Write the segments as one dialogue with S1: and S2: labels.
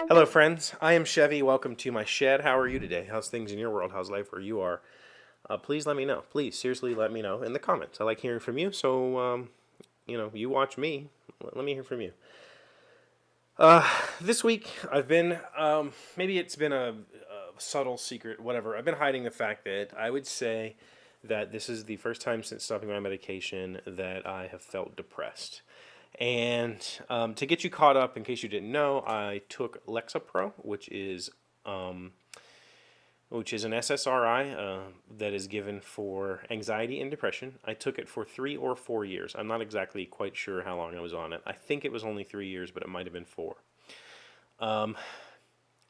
S1: Hello, friends. I am Chevee. Welcome to my shed. How are you today? How's things in your world? How's life where you are? Please let me know. Please, seriously, let me know in the comments. I like hearing from you. So, you watch me. Let me hear from you. This week, I've been, maybe it's been a subtle secret, whatever. I've been hiding the fact that I would say that this is the first time since stopping my medication that I have felt depressed. And to get you caught up, in case you didn't know, I took Lexapro, which is an SSRI that is given for anxiety and depression. I took it for 3 or 4 years. I'm not exactly quite sure how long I was on it. I think it was only 3 years, but it might have been 4.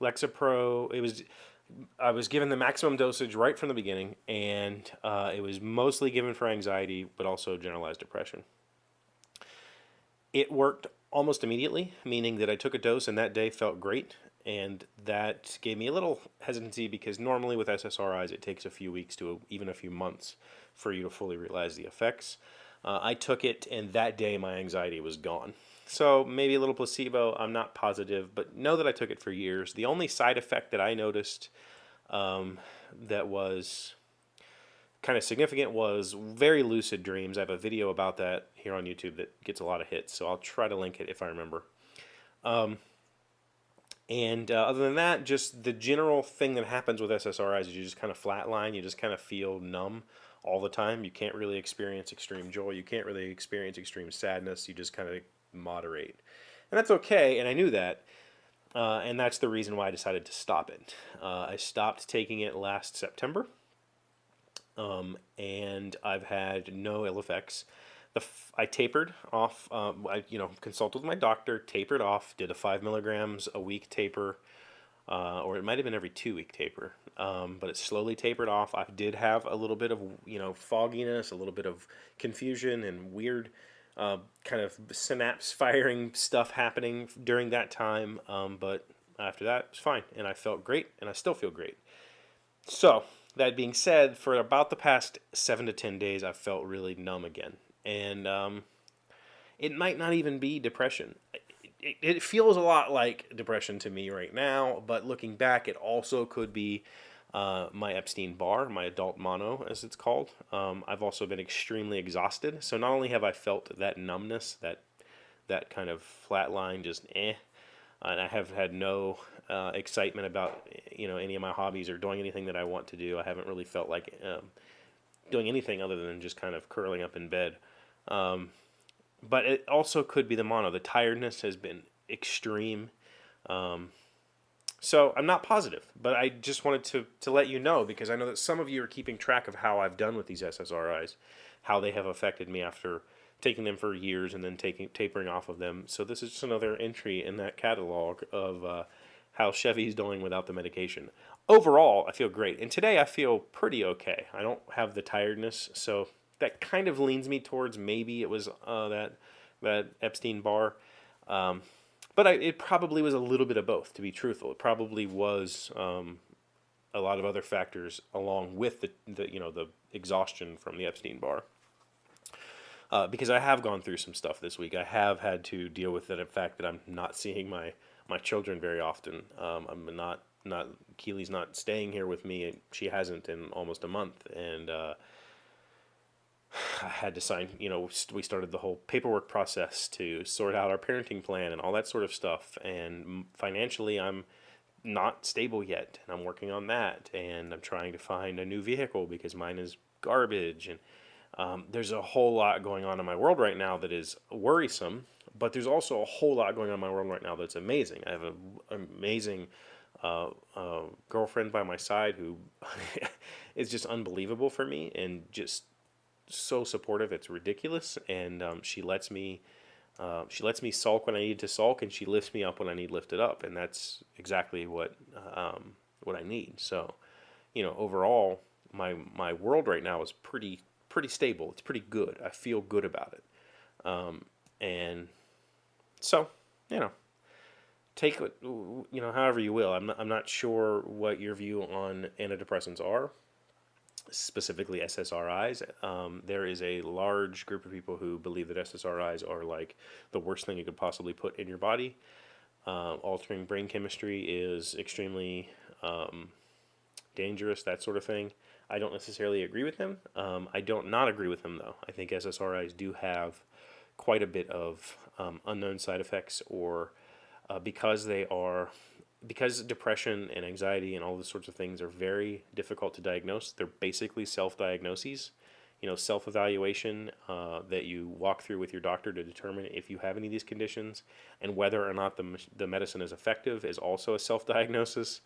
S1: Lexapro, I was given the maximum dosage right from the beginning, and it was mostly given for anxiety, but also generalized depression. It worked almost immediately, meaning that I took a dose and that day felt great, and that gave me a little hesitancy because normally with SSRIs it takes a few weeks to even a few months for you to fully realize the effects. I took it and that day my anxiety was gone. So maybe a little placebo, I'm not positive, but know that I took it for years. The only side effect that I noticed that was kind of significant was very lucid dreams. I have a video about that here on YouTube that gets a lot of hits, so I'll try to link it if I remember. Other than that, just the general thing that happens with SSRIs is you just kind of flatline. You just kind of feel numb all the time. You can't really experience extreme joy. You can't really experience extreme sadness. You just kind of moderate. And that's okay, and I knew that. And that's the reason why I decided to stop it. I stopped taking it last September. And I've had no ill effects. I tapered off. I consulted with my doctor, tapered off, did a 5 milligrams a week taper, or it might have been every 2-week taper. But it slowly tapered off. I did have a little bit of fogginess, a little bit of confusion, and weird kind of synapse firing stuff happening during that time. But after that, it was fine, and I felt great, and I still feel great. So, that being said, for about the past 7 to 10 days, I've felt really numb again. And it might not even be depression. It feels a lot like depression to me right now, but looking back, it also could be my Epstein-Barr, my adult mono, as it's called. I've also been extremely exhausted. So not only have I felt that numbness, that kind of flatline, just and I have had no excitement about any of my hobbies or doing anything that I want to do. I haven't really felt like doing anything other than just kind of curling up in bed. But it also could be the mono. The tiredness has been extreme. So I'm not positive, but I just wanted to let you know, because I know that some of you are keeping track of how I've done with these SSRIs, how they have affected me after taking them for years and then tapering off of them. So this is just another entry in that catalog of how Chevee's doing without the medication. Overall, I feel great. And today I feel pretty okay. I don't have the tiredness, so that kind of leans me towards maybe it was that Epstein-Barr. But it probably was a little bit of both, to be truthful. It probably was a lot of other factors along with the exhaustion from the Epstein-Barr. Because I have gone through some stuff this week. I have had to deal with the fact that I'm not seeing my children very often. I'm not Keely's not staying here with me. She hasn't in almost a month, and I had to sign. We started the whole paperwork process to sort out our parenting plan and all that sort of stuff. And financially, I'm not stable yet, and I'm working on that. And I'm trying to find a new vehicle because mine is garbage. And there's a whole lot going on in my world right now that is worrisome, but there's also a whole lot going on in my world right now that's amazing. I have an amazing girlfriend by my side who is just unbelievable for me and just so supportive. It's ridiculous. And she lets me sulk when I need to sulk, and she lifts me up when I need lifted up, and that's exactly what I need. So, overall, my world right now is pretty stable. It's pretty good. I feel good about it. And so, take it, however you will. I'm not sure what your view on antidepressants are. specifically SSRIs. There is a large group of people who believe that SSRIs are like the worst thing you could possibly put in your body. Altering brain chemistry is extremely dangerous, that sort of thing. I don't necessarily agree with them. I don't not agree with them, though. I think SSRIs do have quite a bit of unknown side effects, or because depression and anxiety and all these sorts of things are very difficult to diagnose. They're basically self-diagnoses, self-evaluation that you walk through with your doctor to determine if you have any of these conditions, and whether or not the medicine is effective is also a self-diagnosis.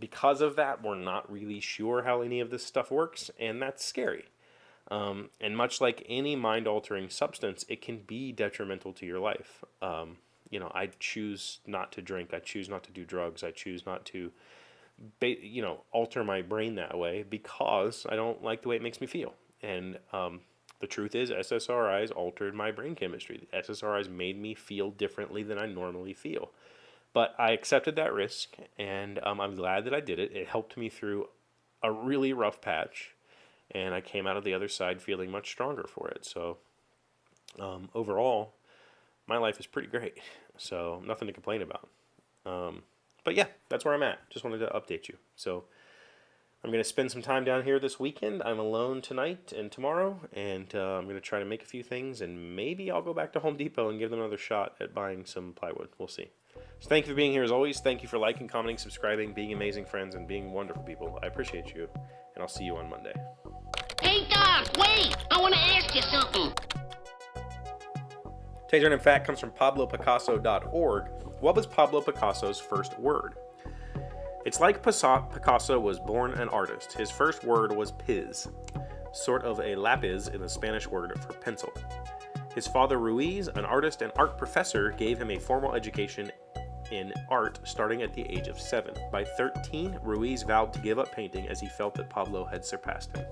S1: Because of that, we're not really sure how any of this stuff works, and that's scary. And much like any mind-altering substance, it can be detrimental to your life. I choose not to drink. I choose not to do drugs. I choose not to, alter my brain that way because I don't like the way it makes me feel. And the truth is, SSRIs altered my brain chemistry. The SSRIs made me feel differently than I normally feel. But I accepted that risk, and I'm glad that I did it. It helped me through a really rough patch, and I came out of the other side feeling much stronger for it. So overall, my life is pretty great. So nothing to complain about. But yeah, that's where I'm at. Just wanted to update you. So I'm going to spend some time down here this weekend. I'm alone tonight and tomorrow, and I'm going to try to make a few things, and maybe I'll go back to Home Depot and give them another shot at buying some plywood. We'll see. So thank you for being here as always. Thank you for liking, commenting, subscribing, being amazing friends, and being wonderful people. I appreciate you, and I'll see you on Monday.
S2: Hey, Doc, wait! I want to ask you something.
S1: Today's random fact comes from PabloPicasso.org. What was Pablo Picasso's first word? It's like Picasso was born an artist. His first word was piz, sort of a lapis in the Spanish word for pencil. His father Ruiz, an artist and art professor, gave him a formal education in art starting at the age of 7. By 13, Ruiz vowed to give up painting as he felt that Pablo had surpassed him.